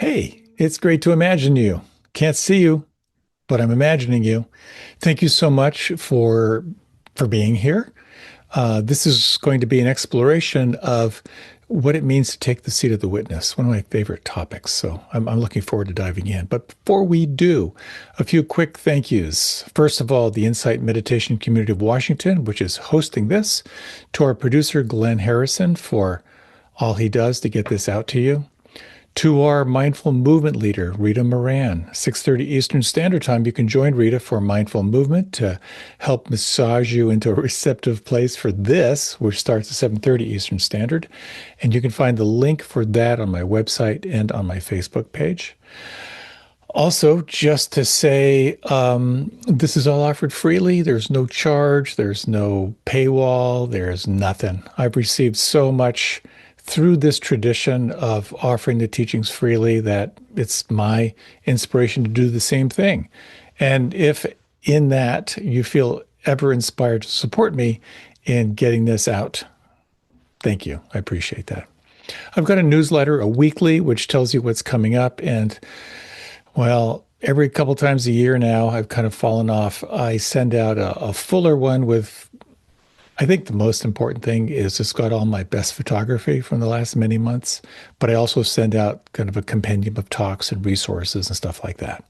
Hey, it's great to imagine you. Can't see you, but I'm imagining you. Thank you so much for being here. This is going to be an exploration of what it means to take the seat of the witness, one of my favorite topics. So I'm looking forward to diving in. But before we do, a few quick thank yous. First of all, the Insight Meditation Community of Washington, which is hosting this, to our producer, Glenn Harrison, for all he does to get this out to you, to our mindful movement leader, Rita Moran. 6:30 Eastern Standard Time, you can join Rita for mindful movement to help massage you into a receptive place for this, which starts at 7:30 Eastern Standard. And you can find the link for that on my website and on my Facebook page. Also, just to say, this is all offered freely. There's no charge, there's no paywall, there's nothing. I've received so much through this tradition of offering the teachings freely that it's my inspiration to do the same thing. And if in that you feel ever inspired to support me in getting this out, thank you. I appreciate that. I've got a newsletter, a weekly, which tells you what's coming up. And well, every couple times a year now, I've kind of fallen off. I send out a fuller one with, I think the most important thing is it's got all my best photography from the last many months, but I also send out kind of a compendium of talks and resources and stuff like that.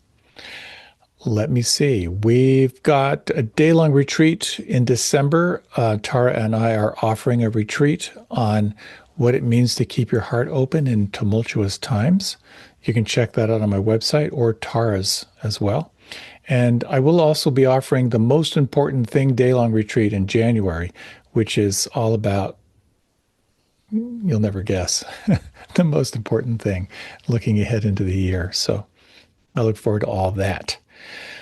Let me see. We've got a day-long retreat in December. Tara and I are offering a retreat on what it means to keep your heart open in tumultuous times. You can check that out on my website or Tara's as well. And I will also be offering the most important thing day-long retreat in January, which is all about, you'll never guess, the most important thing looking ahead into the year. So I look forward to all that.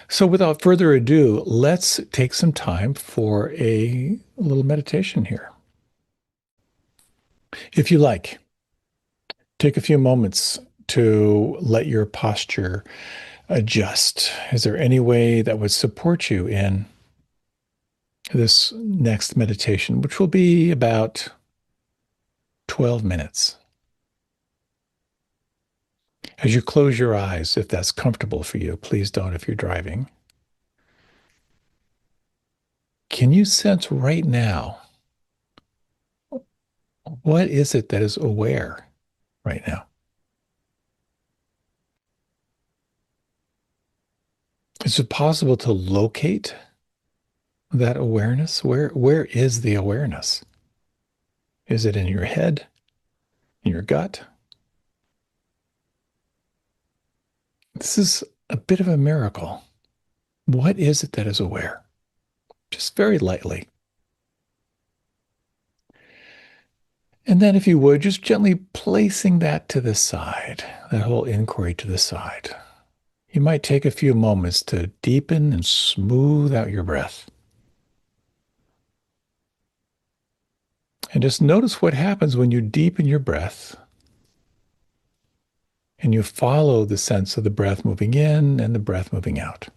So without further ado, let's take some time for a little meditation here. If you like, take a few moments to let your posture adjust. Is there any way that would support you in this next meditation, which will be about 12 minutes? As you close your eyes, if that's comfortable for you, please don't if you're driving. Can you sense right now, what is it that is aware right now? Is it possible to locate that awareness? Where is the awareness? Is it in your head, in your gut? This is a bit of a miracle. What is it that is aware? Just very lightly. And then, if you would, just gently placing that to the side, that whole inquiry to the side. You might take a few moments to deepen and smooth out your breath. And just notice what happens when you deepen your breath and you follow the sense of the breath moving in and the breath moving out.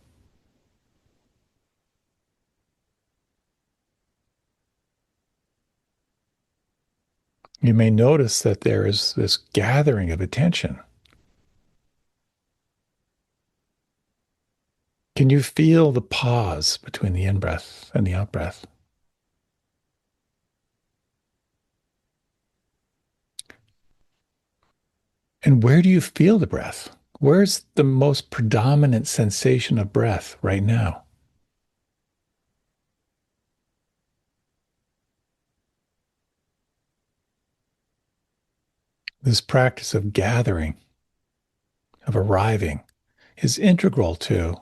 You may notice that there is this gathering of attention. Can you feel the pause between the in-breath and the out-breath? And where do you feel the breath? Where's the most predominant sensation of breath right now? This practice of gathering, of arriving, is integral to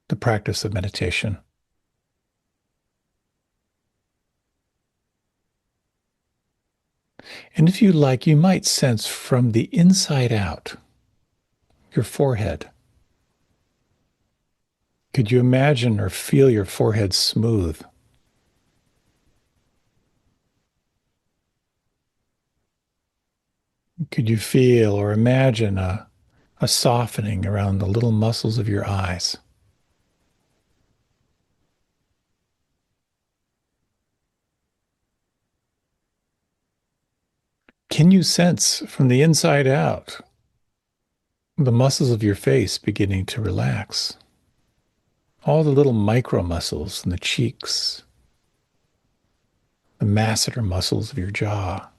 the practice of meditation. And if you like, you might sense from the inside out, your forehead. Could you imagine or feel your forehead smooth? Could you feel or imagine a softening around the little muscles of your eyes? Can you sense from the inside out The muscles of your face beginning to relax. All the little micro muscles in the cheeks, the masseter muscles of your jaw.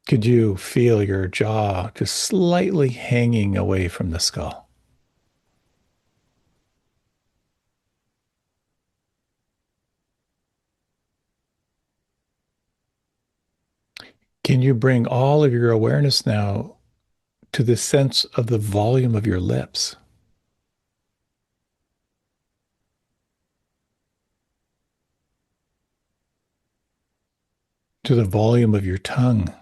Could you feel your jaw just slightly hanging away from the skull? Can you bring all of your awareness now to the sense of the volume of your lips, to the volume of your tongue?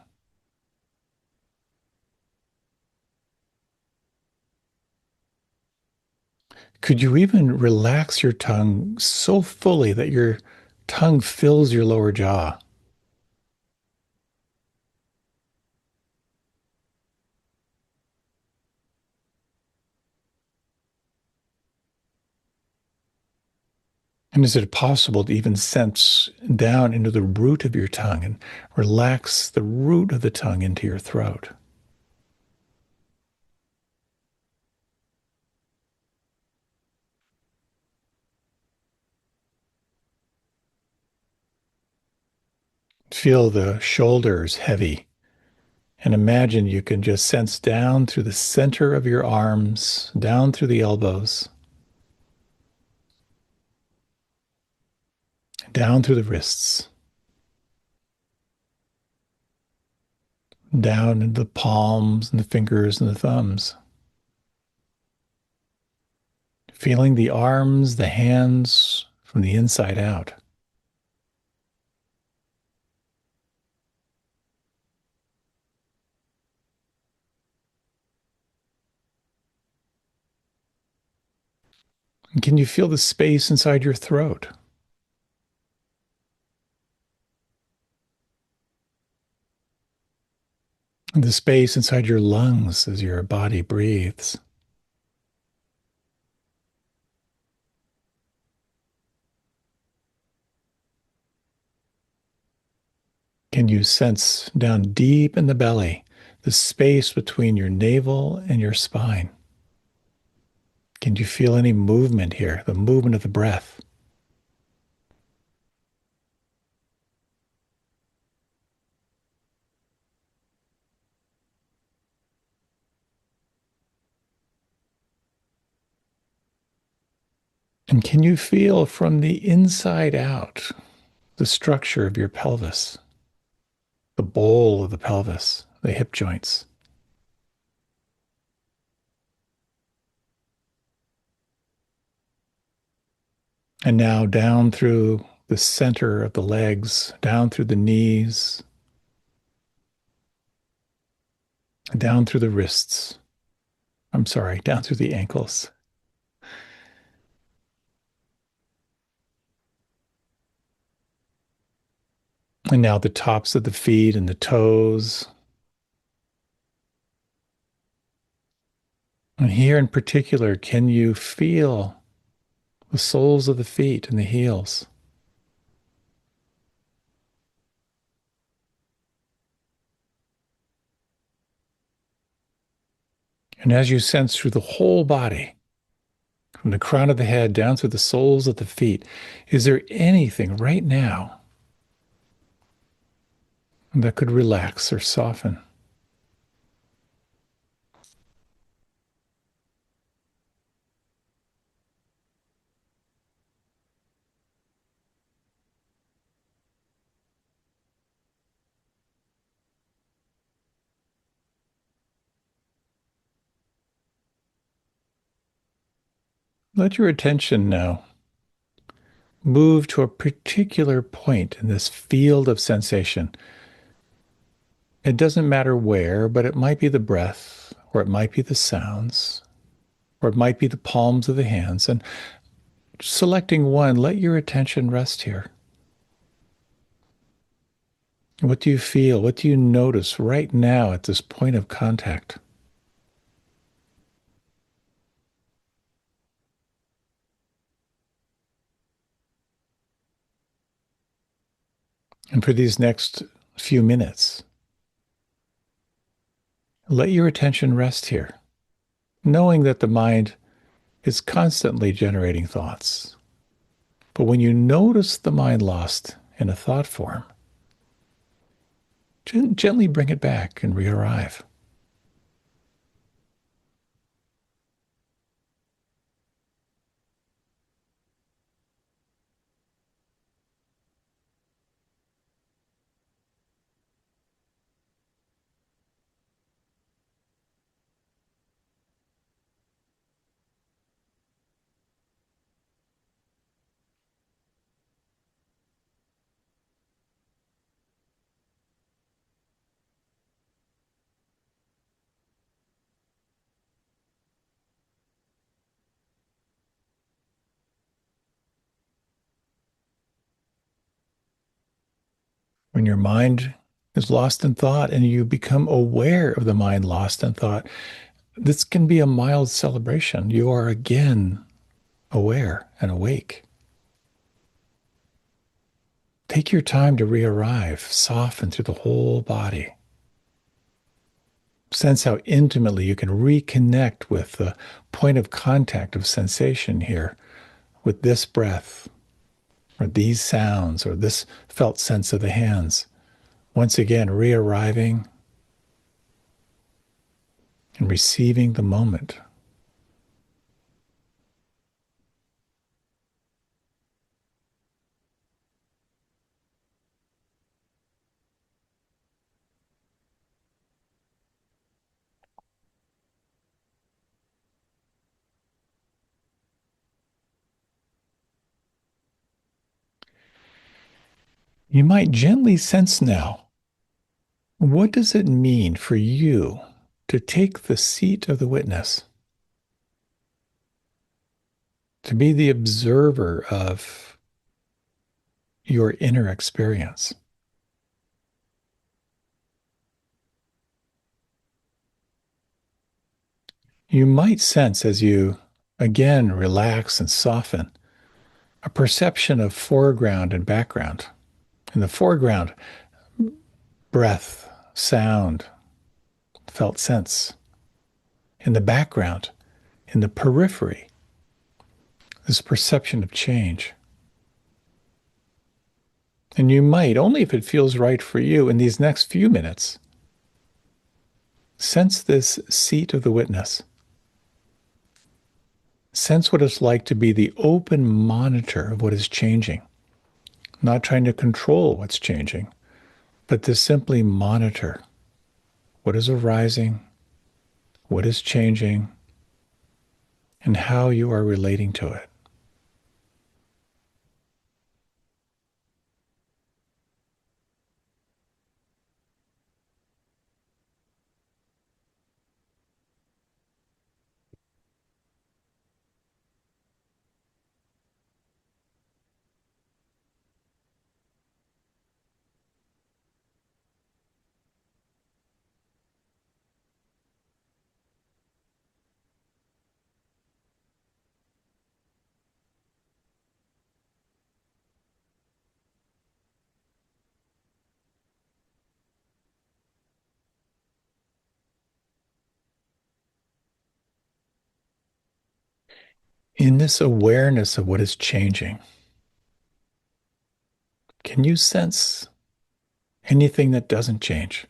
Could you even relax your tongue so fully that your tongue fills your lower jaw? And is it possible to even sense down into the root of your tongue and relax the root of the tongue into your throat? Feel the shoulders heavy and imagine you can just sense down through the center of your arms, down through the elbows, down through the wrists, down into the palms and the fingers and the thumbs. Feeling the arms, the hands from the inside out. And can you feel the space inside your throat? And the space inside your lungs as your body breathes? Can you sense down deep in the belly the space between your navel and your spine? Can you feel any movement here, the movement of the breath? And can you feel from the inside out the structure of your pelvis, the bowl of the pelvis, the hip joints? And now down through the center of the legs, down through the knees, down through the wrists. I'm sorry, down through the ankles. And now the tops of the feet and the toes. And here in particular, can you feel the soles of the feet and the heels? And as you sense through the whole body, from the crown of the head down through the soles of the feet, is there anything right now that could relax or soften? Let your attention now move to a particular point in this field of sensation. It doesn't matter where, but it might be the breath, or it might be the sounds, or it might be the palms of the hands. And selecting one, let your attention rest here. What do you feel? What do you notice right now at this point of contact? And for these next few minutes, Let your attention rest here, knowing that the mind is constantly generating thoughts. But when you notice the mind lost in a thought form, gently bring it back and re-arrive. When your mind is lost in thought and you become aware of the mind lost in thought, this can be a mild celebration. You are again aware and awake. Take your time to re-arrive, soften through the whole body. Sense how intimately you can reconnect with the point of contact of sensation here, with this breath, or these sounds, or this felt sense of the hands. Once again, re-arriving and receiving the moment. You might gently sense now, what does it mean for you to take the seat of the witness, to be the observer of your inner experience? You might sense as you again relax and soften a perception of foreground and background. In the foreground, breath, sound, felt sense. In the background, in the periphery, this perception of change. And you might, only if it feels right for you, in these next few minutes, sense this seat of the witness. Sense what it's like to be the open monitor of what is changing, not trying to control what's changing, but to simply monitor what is arising, what is changing, and how you are relating to it. In this awareness of what is changing, can you sense anything that doesn't change?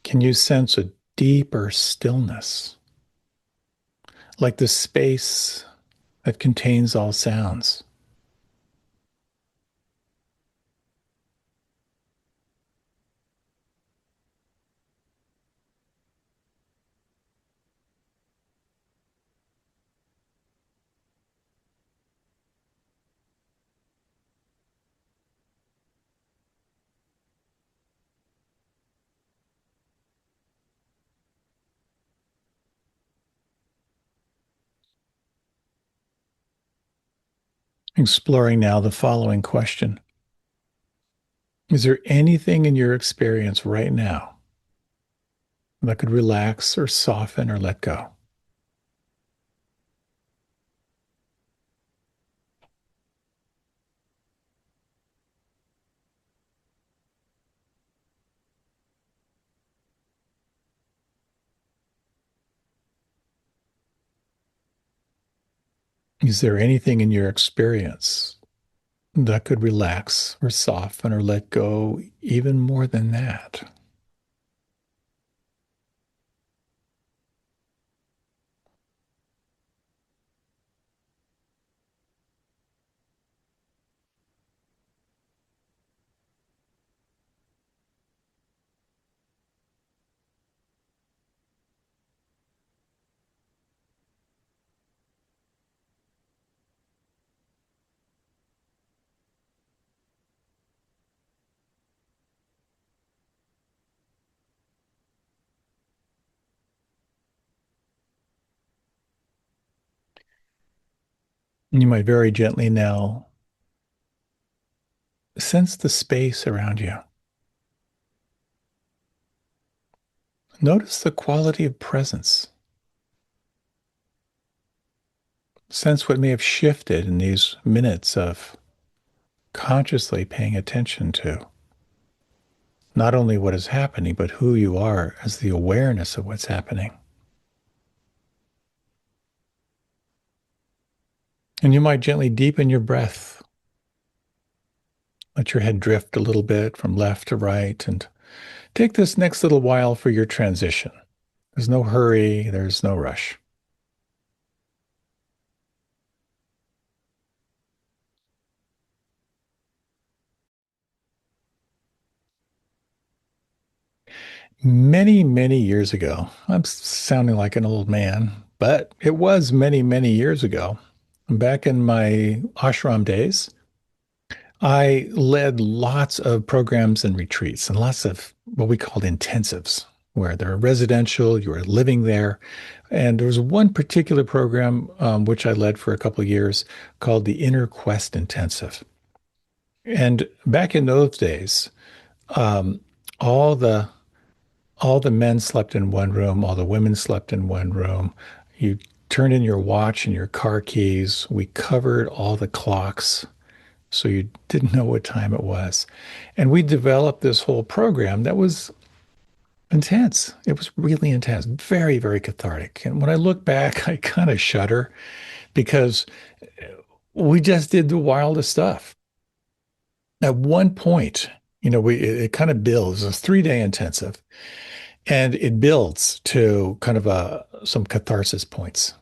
Can you sense a deeper stillness, like the space that contains all sounds? Exploring now the following question. Is there anything in your experience right now that could relax or soften or let go? Is there anything in your experience that could relax or soften or let go even more than that? You might very gently now sense the space around you. Notice the quality of presence. Sense what may have shifted in these minutes of consciously paying attention to not only what is happening, but who you are as the awareness of what's happening. And you might gently deepen your breath. Let your head drift a little bit from left to right and take this next little while for your transition. There's no hurry, there's no rush. Many, many years ago, I'm sounding like an old man, but it was many, many years ago. Back in my ashram days, I led lots of programs and retreats and lots of what we called intensives, where they're residential, you are living there. And there was one particular program which I led for a couple of years called the Inner Quest Intensive. And back in those days, um, all the all the men slept in one room, all the women slept in one room. You turned in your watch and your car keys. We covered all the clocks so you didn't know what time it was. And we developed this whole program that was intense. It was really intense, very, very cathartic. And when I look back, I kind of shudder because we just did the wildest stuff. At one point, it kind of builds. It's a 3 day intensive, and it builds to kind of some catharsis points.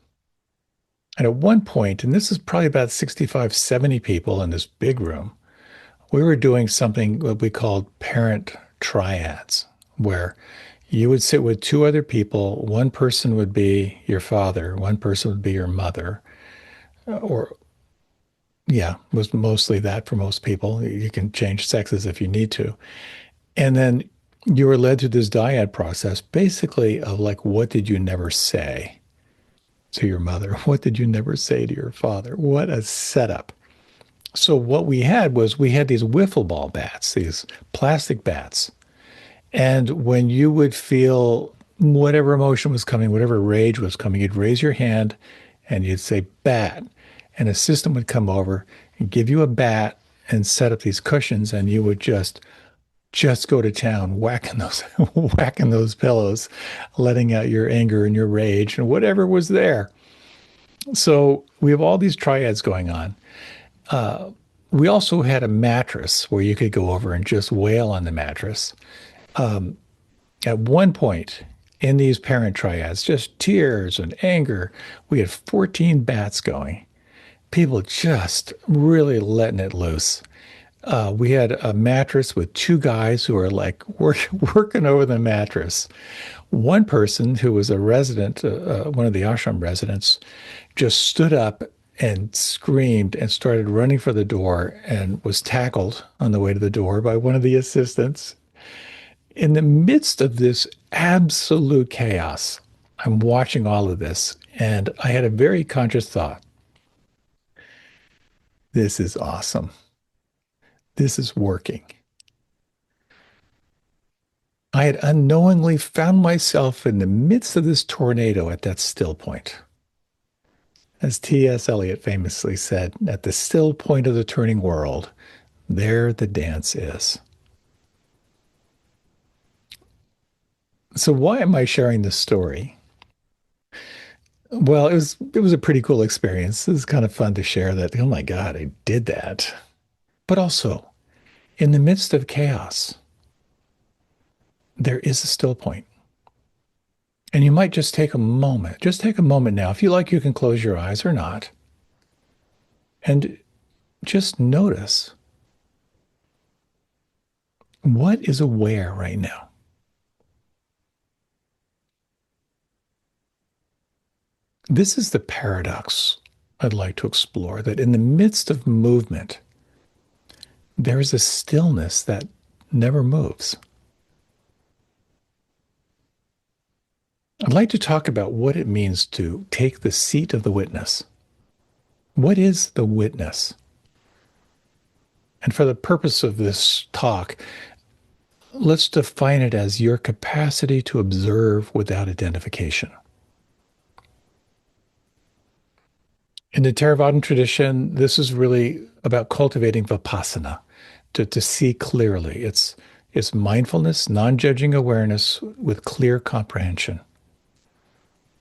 And at one point, and this is probably about 65, 70 people in this big room, we were doing something what we called parent triads, where you would sit with two other people. One person would be your father, one person would be your mother, or yeah, was mostly that for most people. You can change sexes if you need to. And then you were led through this dyad process, basically of like, what did you never say to your mother? What did you never say to your father? What a setup. So what we had these wiffle ball bats, these plastic bats. And when you would feel whatever emotion was coming, whatever rage was coming, you'd raise your hand and you'd say bat. And a system would come over and give you a bat and set up these cushions, and you would just go to town, whacking those whacking those pillows, letting out your anger and your rage and whatever was there. So we have all these triads going on. Uh, we also had a mattress where you could go over and just wail on the mattress. Um, at one point in these parent triads, just tears and anger, we had 14 bats going. People just really letting it loose. We had a mattress with two guys who were like working over the mattress. One person who was a resident, one of the ashram residents, just stood up and screamed and started running for the door and was tackled on the way to the door by one of the assistants. In the midst of this absolute chaos, I'm watching all of this, and I had a very conscious thought. This is awesome. This is working. I had unknowingly found myself in the midst of this tornado at that still point. As T.S. Eliot famously said, at the still point of the turning world, there the dance is. So, why am I sharing this story? Well, it was a pretty cool experience. It was kind of fun to share that. Oh my God, I did that. But also, in the midst of chaos, there is a still point. And you might just take a moment. Just take a moment now. If you like, you can close your eyes or not. And just notice what is aware right now. This is the paradox I'd like to explore, that in the midst of movement, there is a stillness that never moves. I'd like to talk about what it means to take the seat of the witness. What is the witness? And for the purpose of this talk, let's define it as your capacity to observe without identification. In the Theravadan tradition, this is really about cultivating vipassana, to see clearly. It's mindfulness, non-judging awareness with clear comprehension.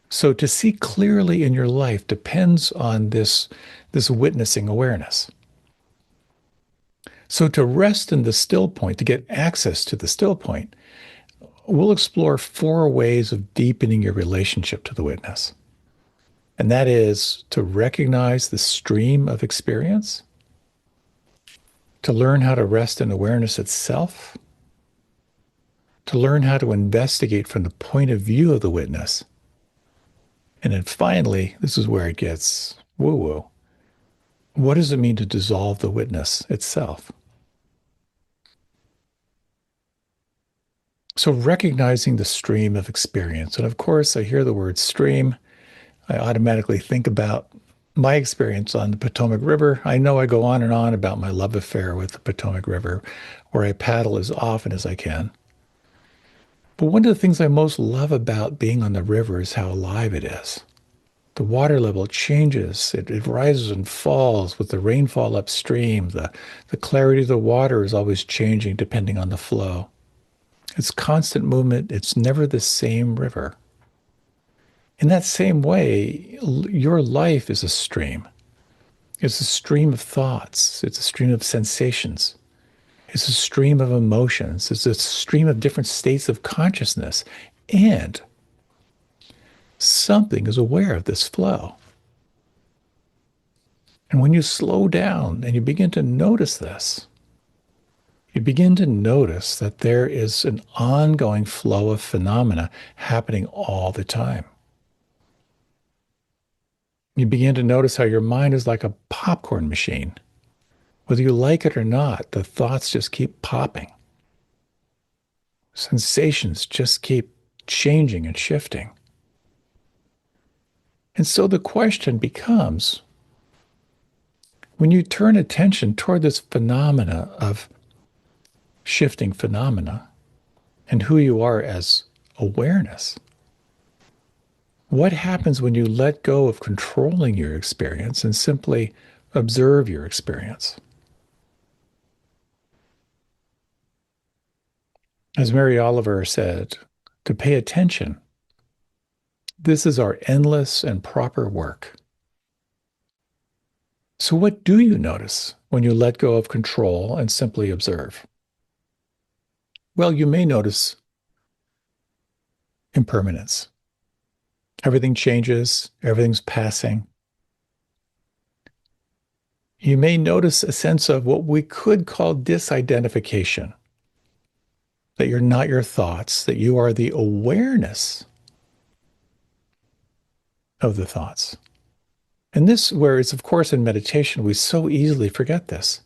So to see clearly in your life depends on this witnessing awareness. So to rest in the still point, to get access to the still point, we'll explore four ways of deepening your relationship to the witness. And that is to recognize the stream of experience, to learn how to rest in awareness itself, to learn how to investigate from the point of view of the witness. And then finally, this is where it gets woo-woo. What does it mean to dissolve the witness itself? So recognizing the stream of experience. And of course, I hear the word stream. I automatically think about my experience on the Potomac River. I know I go on and on about my love affair with the Potomac River, where I paddle as often as I can. But one of the things I most love about being on the river is how alive it is. The water level changes. It rises and falls with the rainfall upstream. The clarity of the water is always changing depending on the flow. It's constant movement. It's never the same river. In that same way, your life is a stream. It's a stream of thoughts. It's a stream of sensations. It's a stream of emotions. It's a stream of different states of consciousness. And something is aware of this flow. And when you slow down and you begin to notice this, you begin to notice that there is an ongoing flow of phenomena happening all the time. You begin to notice how your mind is like a popcorn machine. Whether you like it or not, the thoughts just keep popping. Sensations just keep changing and shifting. And so the question becomes, when you turn attention toward this phenomena of shifting phenomena and who you are as awareness, what happens when you let go of controlling your experience and simply observe your experience? As Mary Oliver said, to pay attention, this is our endless and proper work. So, what do you notice when you let go of control and simply observe? Well, you may notice impermanence. Everything changes, everything's passing. You may notice a sense of what we could call disidentification, that you're not your thoughts, that you are the awareness of the thoughts. And this, whereas, of course, in meditation, we so easily forget this.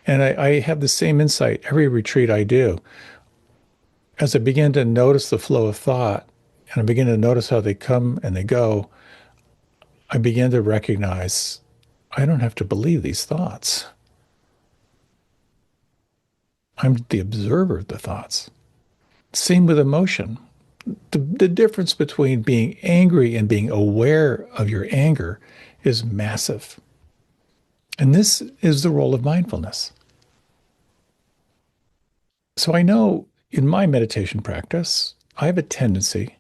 And I have the same insight every retreat I do. As I begin to notice the flow of thought, and I begin to notice how they come and they go, I begin to recognize I don't have to believe these thoughts. I'm the observer of the thoughts. Same with emotion. The difference between being angry and being aware of your anger is massive. And this is the role of mindfulness. So I know in my meditation practice, I have a tendency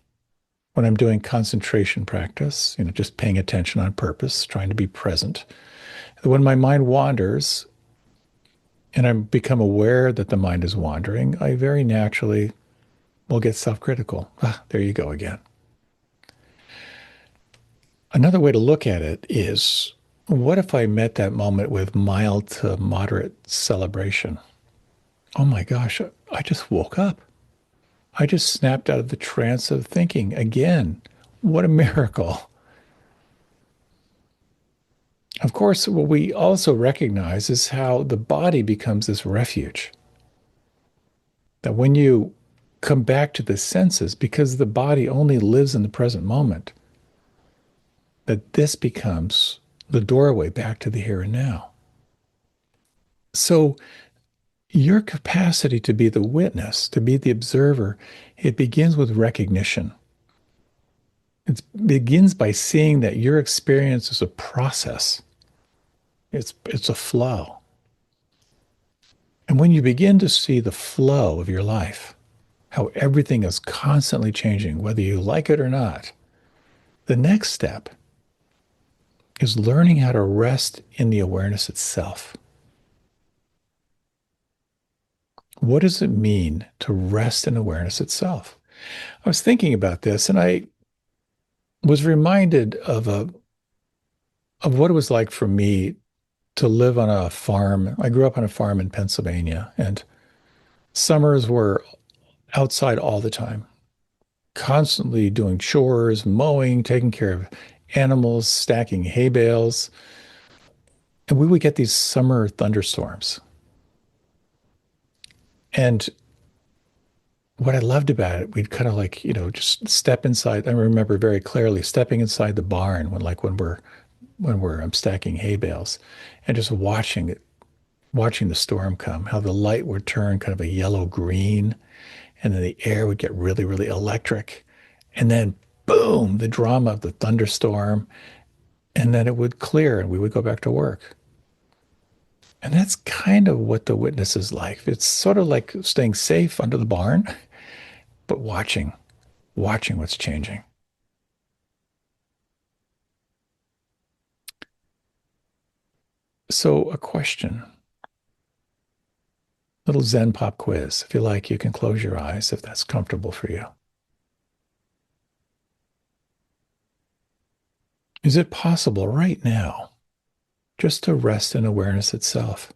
when I'm doing concentration practice, just paying attention on purpose, trying to be present. When my mind wanders and I become aware that the mind is wandering, I very naturally will get self-critical. Ah, there you go again. Another way to look at it is, what if I met that moment with mild to moderate celebration? Oh my gosh, I just woke up. I just snapped out of the trance of thinking again. What a miracle. Of course, what we also recognize is how the body becomes this refuge. That when you come back to the senses, because the body only lives in the present moment, that this becomes the doorway back to the here and now. So your capacity to be the witness, to be the observer, it begins with recognition. It begins by seeing that your experience is a process. It's a flow. And when you begin to see the flow of your life, how everything is constantly changing, whether you like it or not, the next step is learning how to rest in the awareness itself. What does it mean to rest in awareness itself? I was thinking about this and I was reminded of what it was like for me to live on a farm. I grew up on a farm in Pennsylvania, and summers were outside all the time, constantly doing chores, mowing, taking care of animals, stacking hay bales. And we would get these summer thunderstorms. And what I loved about it, we'd kind of like, just step inside. I remember very clearly stepping inside the barn when we're stacking hay bales and just watching the storm come, how the light would turn kind of a yellow green, and then the air would get really, really electric. And then boom, the drama of the thunderstorm, and then it would clear and we would go back to work. And that's kind of what the witness is like. It's sort of like staying safe under the barn, but watching what's changing. So, a question, little Zen pop quiz. If you like, you can close your eyes if that's comfortable for you. Is it possible right now just to rest in awareness itself?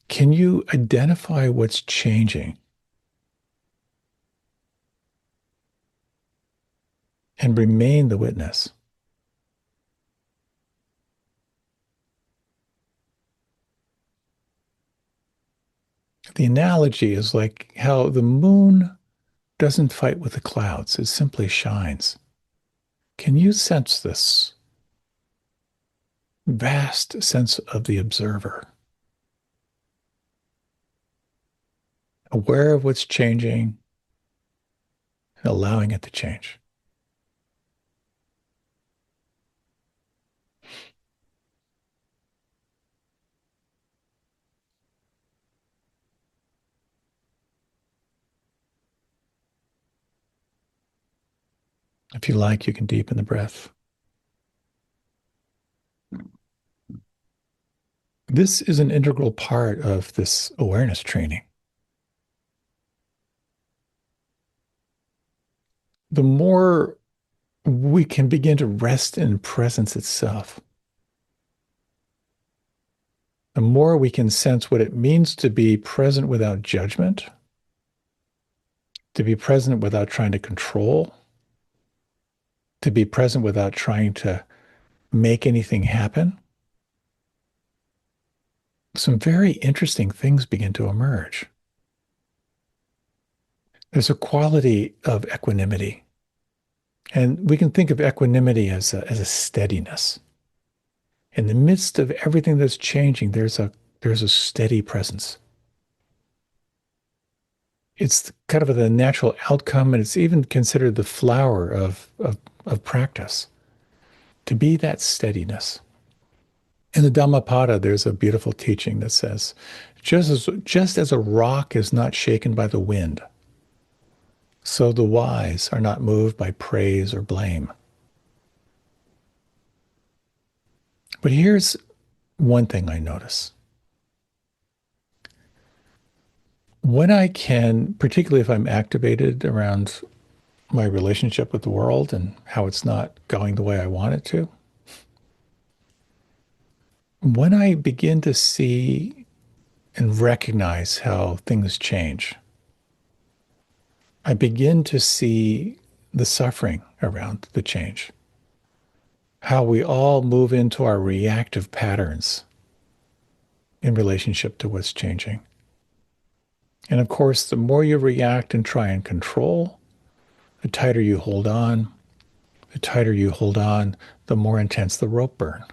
Can you identify what's changing and remain the witness? The analogy is like how the moon doesn't fight with the clouds, it simply shines. Can you sense this vast sense of the observer, aware of what's changing and allowing it to change? If you like, you can deepen the breath. This is an integral part of this awareness training. The more we can begin to rest in presence itself, the more we can sense what it means to be present without judgment, to be present without trying to control, to be present without trying to make anything happen. Some very interesting things begin to emerge. There's a quality of equanimity. And we can think of equanimity as a steadiness. In the midst of everything that's changing, there's a steady presence. It's kind of the natural outcome, and it's even considered the flower of practice, to be that steadiness. In the Dhammapada, there's a beautiful teaching that says, just as a rock is not shaken by the wind, so the wise are not moved by praise or blame. But here's one thing I notice. When I can, particularly if I'm activated around my relationship with the world and how it's not going the way I want it to, when I begin to see and recognize how things change, I begin to see the suffering around the change, how we all move into our reactive patterns in relationship to what's changing. And of course, the more you react and try and control, the tighter you hold on. The tighter you hold on, the more intense the rope burn.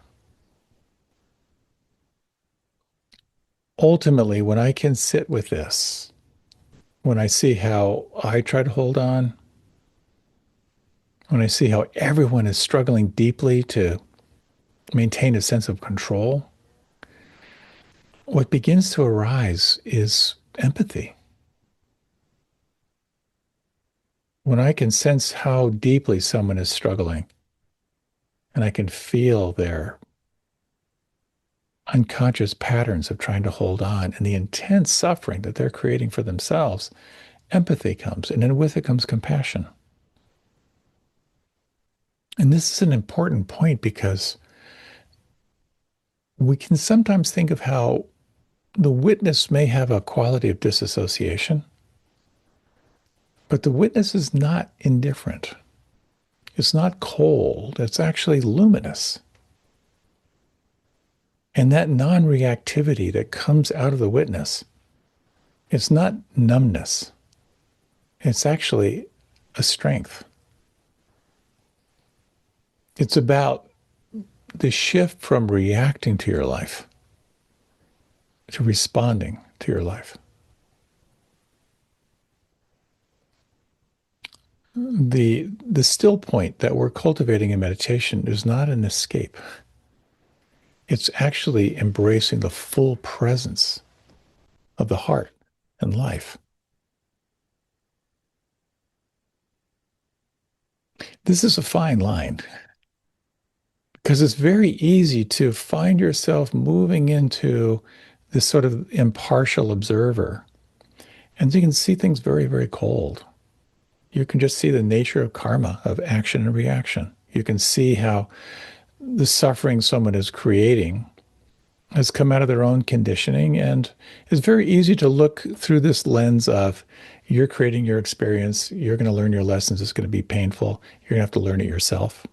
Ultimately, when I can sit with this, when I see how I try to hold on, when I see how everyone is struggling deeply to maintain a sense of control, what begins to arise is empathy. When I can sense how deeply someone is struggling and I can feel their unconscious patterns of trying to hold on and the intense suffering that they're creating for themselves, empathy comes, and then with it comes compassion. And this is an important point because we can sometimes think of how the witness may have a quality of disassociation, but the witness is not indifferent. It's not cold, it's actually luminous. And that non reactivity that comes out of the witness, it's not numbness, it's actually a strength. It's about the shift from reacting to your life to responding to your life. The still point that we're cultivating in meditation is not an escape. It's actually embracing the full presence of the heart and life. This is a fine line because it's very easy to find yourself moving into this sort of impartial observer. And you can see things very, very cold. You can just see the nature of karma, of action and reaction. You can see how the suffering someone is creating has come out of their own conditioning. And it's very easy to look through this lens of you're creating your experience, you're going to learn your lessons, it's going to be painful, you're going to have to learn it yourself.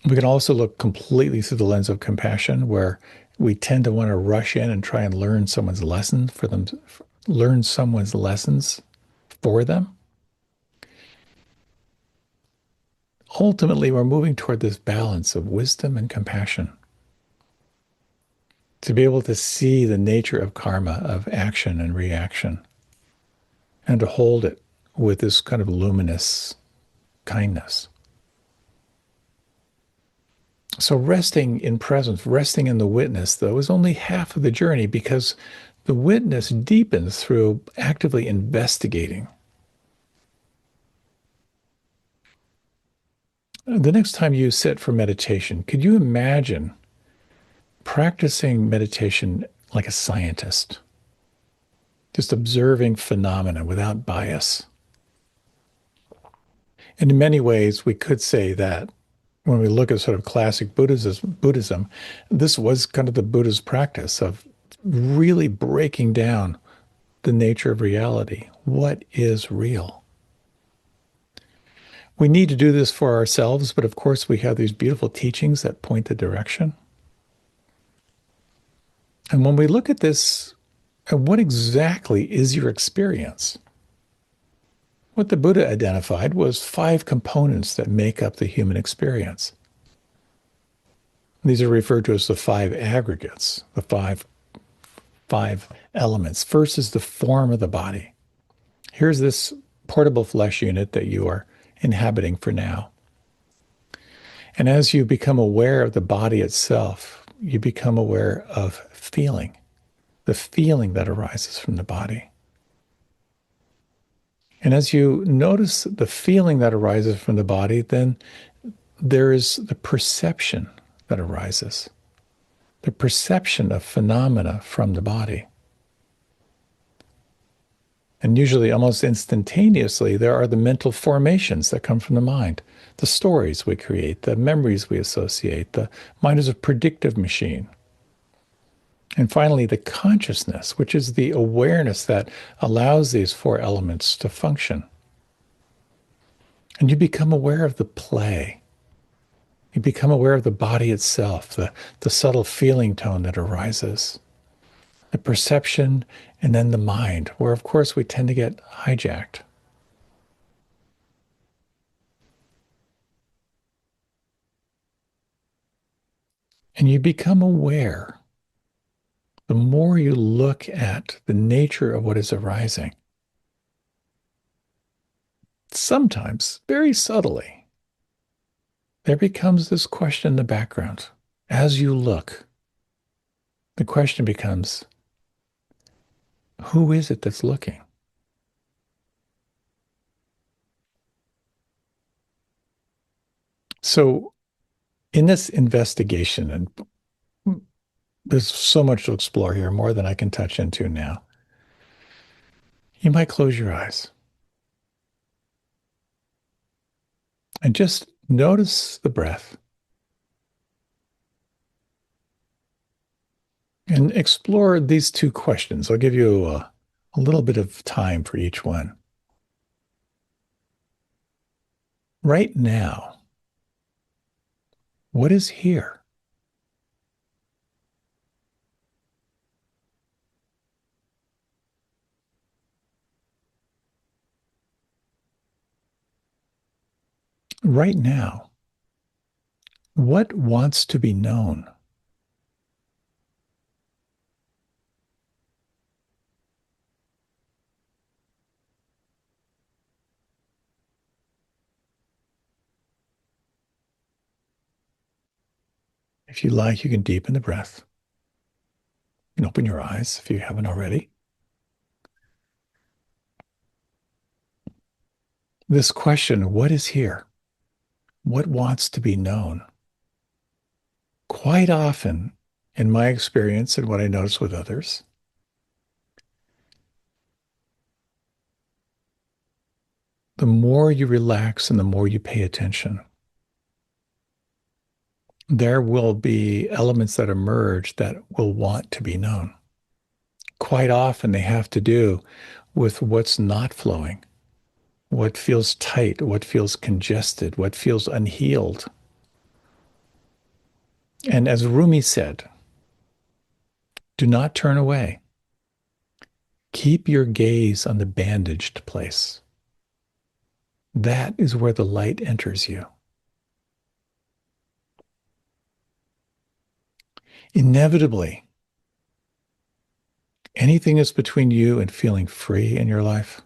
We can also look completely through the lens of compassion, where we tend to want to rush in and try and learn someone's lesson for them, learn someone's lessons for them. Ultimately, we're moving toward this balance of wisdom and compassion to be able to see the nature of karma, of action and reaction, and to hold it with this kind of luminous kindness. So resting in presence, resting in the witness, though, is only half of the journey because the witness deepens through actively investigating. The next time you sit for meditation, could you imagine practicing meditation like a scientist, just observing phenomena without bias? And in many ways, we could say that when we look at sort of classic Buddhism, this was kind of the Buddha's practice of really breaking down the nature of reality. What is real? We need to do this for ourselves, but of course, we have these beautiful teachings that point the direction. And when we look at this, what exactly is your experience? What the Buddha identified was 5 components that make up the human experience. These are referred to as the 5 aggregates, the five elements. First is the form of the body. Here's this portable flesh unit that you are inhabiting for now. And as you become aware of the body itself, you become aware of feeling, the feeling that arises from the body. And as you notice the feeling that arises from the body, then there is the perception that arises, the perception of phenomena from the body. And usually, almost instantaneously, there are the mental formations that come from the mind, the stories we create, the memories we associate. The mind is a predictive machine. And finally, the consciousness, which is the awareness that allows these four elements to function. And you become aware of the play. You become aware of the body itself, the subtle feeling tone that arises, the perception, and then the mind, where, of course, we tend to get hijacked. And you become aware the more you look at the nature of what is arising. Sometimes, very subtly, there becomes this question in the background. As you look, the question becomes, who is it that's looking? So, in this investigation, and there's so much to explore here, more than I can touch into now, you might close your eyes and just notice the breath and explore these two questions. I'll give you a little bit of time for each one. Right now, what is here? Right now, what wants to be known? If you like, you can deepen the breath and open your eyes if you haven't already. This question, what is here? What wants to be known? Quite often, in my experience and what I notice with others, the more you relax and the more you pay attention, there will be elements that emerge that will want to be known. Quite often, they have to do with what's not flowing, what feels tight, what feels congested, what feels unhealed. And as Rumi said, do not turn away. Keep your gaze on the bandaged place. That is where the light enters you. Inevitably, anything that's between you and feeling free in your life,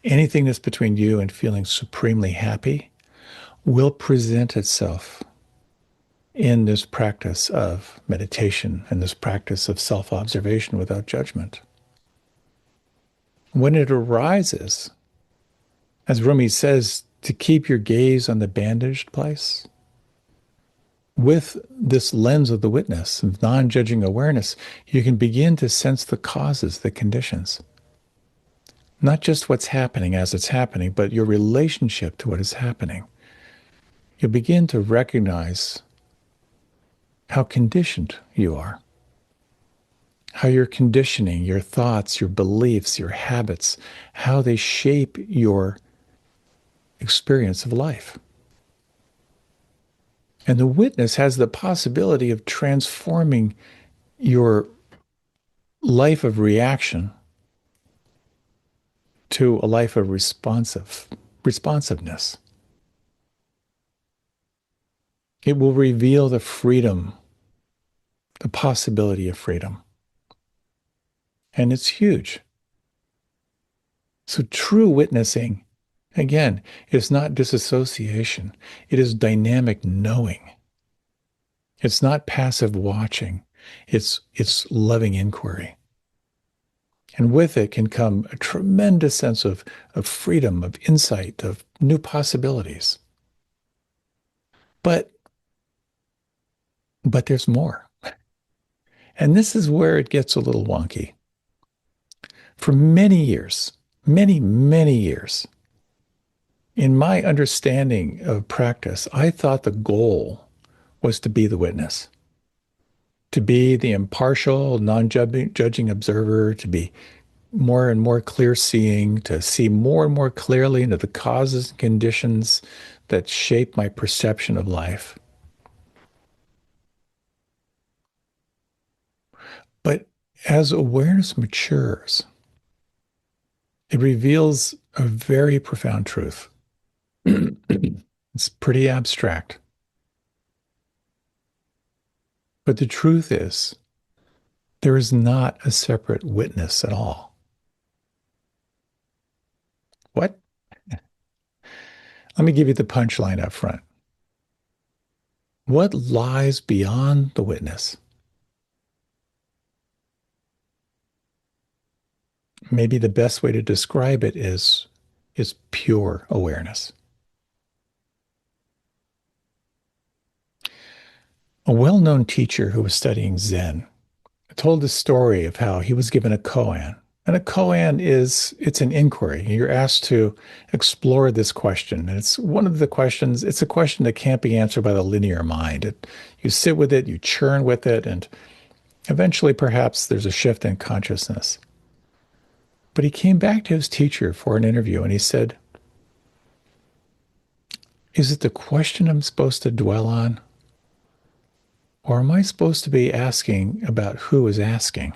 anything that's between you and feeling supremely happy, will present itself in this practice of meditation and this practice of self-observation without judgment. When it arises, as Rumi says, to keep your gaze on the bandaged place, with this lens of the witness, of non-judging awareness, you can begin to sense the causes, the conditions. Not just what's happening as it's happening, but your relationship to what is happening. You'll begin to recognize how conditioned you are, how your conditioning, your thoughts, your beliefs, your habits, how they shape your experience of life. And the witness has the possibility of transforming your life of reaction to a life of responsiveness. It will reveal the freedom, the possibility of freedom. And it's huge. So true witnessing Again, it's not disassociation. It is dynamic knowing. It's not passive watching. It's loving inquiry. And with it can come a tremendous sense of freedom, of insight, of new possibilities. But but there's more. And this is where it gets a little wonky. For many years, many years, in my understanding of practice, I thought the goal was to be the witness, to be the impartial, non-judging observer, to be more and more clear seeing, to see more and more clearly into the causes and conditions that shape my perception of life. But as awareness matures, it reveals a very profound truth. It's pretty abstract. But the truth is, there is not a separate witness at all. What? Let me give you the punchline up front. What lies beyond the witness? Maybe the best way to describe it is pure awareness. A well-known teacher who was studying Zen told the story of how he was given a koan. And a koan it's an inquiry. You're asked to explore this question. And it's one of the questions, it's a question that can't be answered by the linear mind. You sit with it, you churn with it, and eventually perhaps there's a shift in consciousness. But he came back to his teacher for an interview and he said, is it the question I'm supposed to dwell on? Or am I supposed to be asking about who is asking?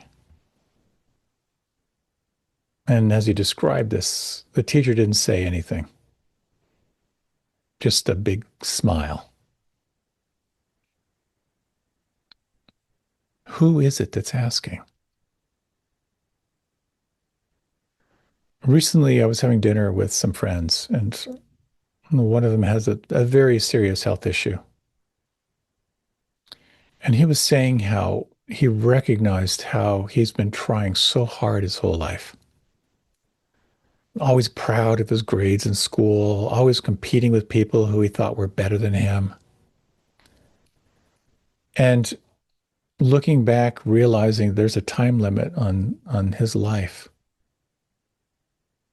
And as he described this, the teacher didn't say anything, just a big smile. Who is it that's asking? Recently, I was having dinner with some friends, and one of them has a very serious health issue. And he was saying how he recognized how he's been trying so hard his whole life. Always proud of his grades in school, always competing with people who he thought were better than him. And looking back, realizing there's a time limit on his life.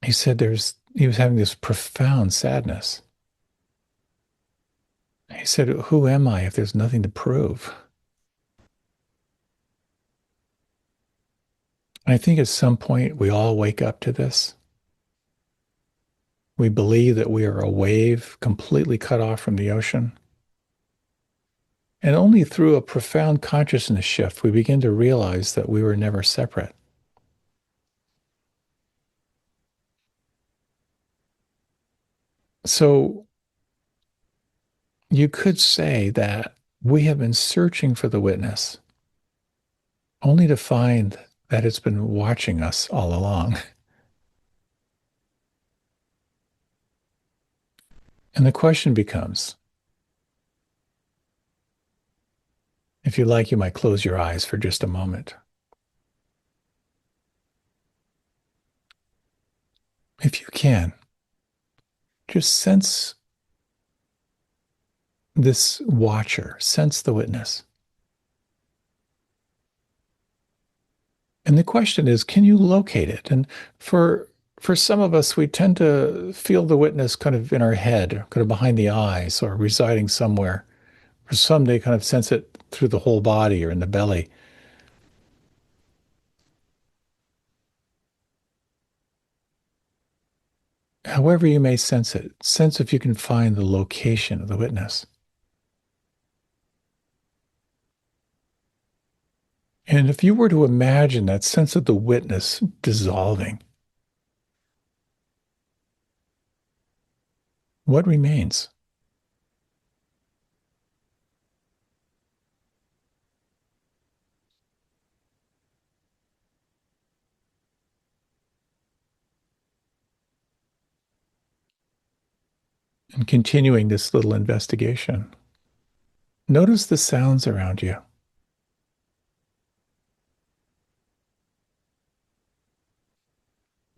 He said he was having this profound sadness. He said, who am I if there's nothing to prove? And I think at some point we all wake up to this. We believe that we are a wave completely cut off from the ocean. And only through a profound consciousness shift, we begin to realize that we were never separate. So you could say that we have been searching for the witness only to find that it's been watching us all along. And the question becomes, if you like, you might close your eyes for just a moment. If you can, just sense this watcher, sense the witness. And the question is, can you locate it? And for some of us, we tend to feel the witness kind of in our head, kind of behind the eyes, or residing somewhere. For some, they kind of sense it through the whole body or in the belly. However you may sense it, sense if you can find the location of the witness. And if you were to imagine that sense of the witness dissolving, what remains? And continuing this little investigation, notice the sounds around you.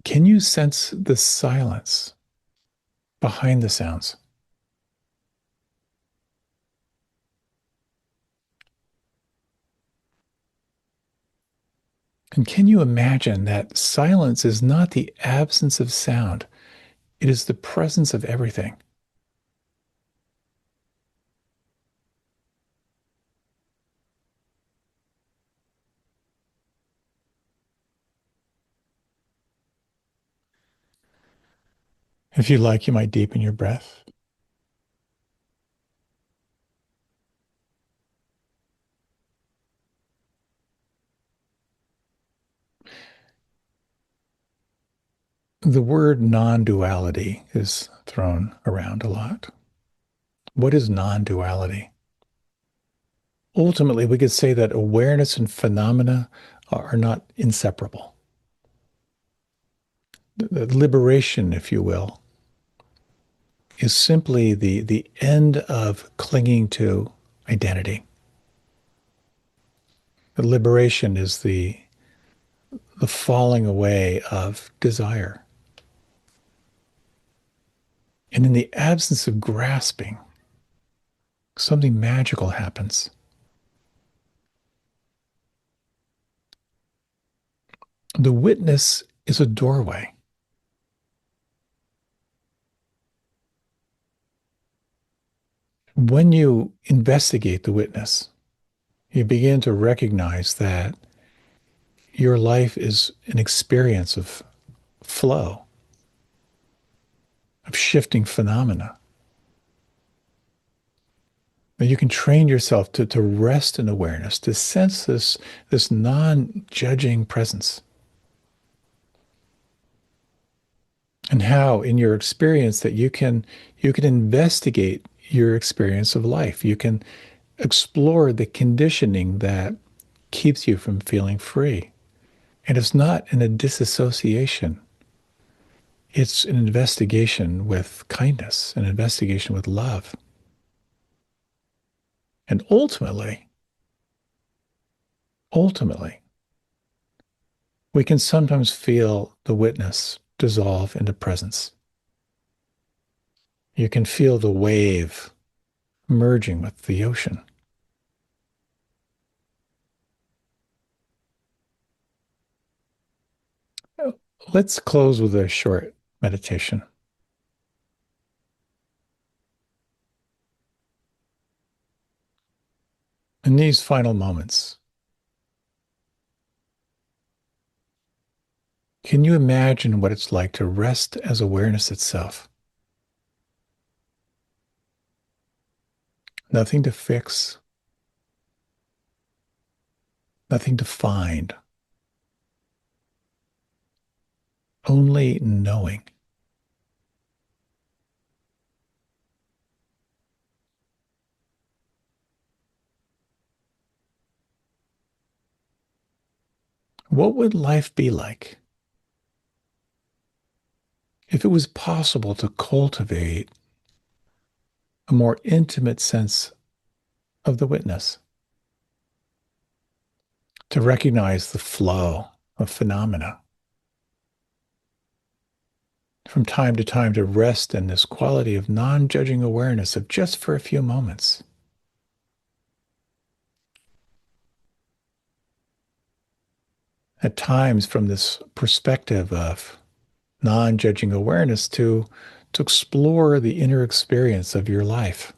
Can you sense the silence behind the sounds? And can you imagine that silence is not the absence of sound? It is the presence of everything. If you like, you might deepen your breath. The word non duality is thrown around a lot. What is non duality? Ultimately, we could say that awareness and phenomena are not inseparable. The liberation, if you will, is simply the end of clinging to identity. The liberation is the falling away of desire. And in the absence of grasping, something magical happens. The witness is a doorway. When you investigate the witness, you begin to recognize that your life is an experience of flow, of shifting phenomena. That you can train yourself to rest in awareness, to sense this non-judging presence. And how in your experience that you can investigate your experience of life. You can explore the conditioning that keeps you from feeling free. And it's not in a disassociation. It's an investigation with kindness, an investigation with love. And ultimately, we can sometimes feel the witness dissolve into presence. You can feel the wave merging with the ocean. Let's close with a short meditation. In these final moments, can you imagine what it's like to rest as awareness itself? Nothing to fix, nothing to find, only knowing. What would life be like if it was possible to cultivate a more intimate sense of the witness, to recognize the flow of phenomena, from time to time to rest in this quality of non-judging awareness of just for a few moments? At times, from this perspective of non-judging awareness, to explore the inner experience of your life,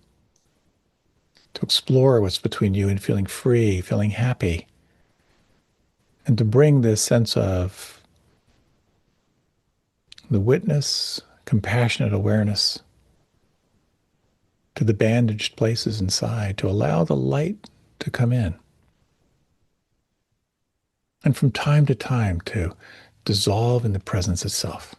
to explore what's between you and feeling free, feeling happy, and to bring this sense of the witness, compassionate awareness to the bandaged places inside, to allow the light to come in. And from time to time to dissolve in the presence itself.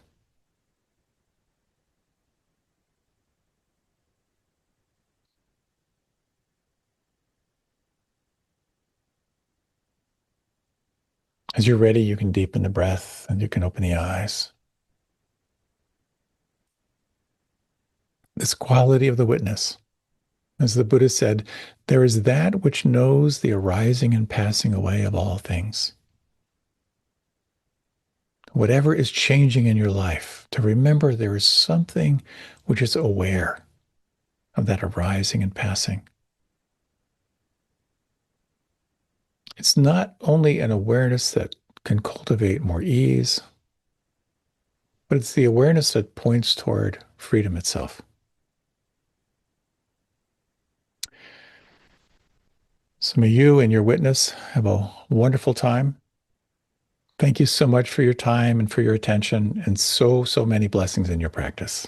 As you're ready, you can deepen the breath and you can open the eyes. this quality of the witness. As the Buddha said, there is that which knows the arising and passing away of all things. Whatever is changing in your life, to remember there is something which is aware of that arising and passing. It's not only an awareness that can cultivate more ease, but it's the awareness that points toward freedom itself. So may you and your witness have a wonderful time. Thank you so much for your time and for your attention, and so many blessings in your practice.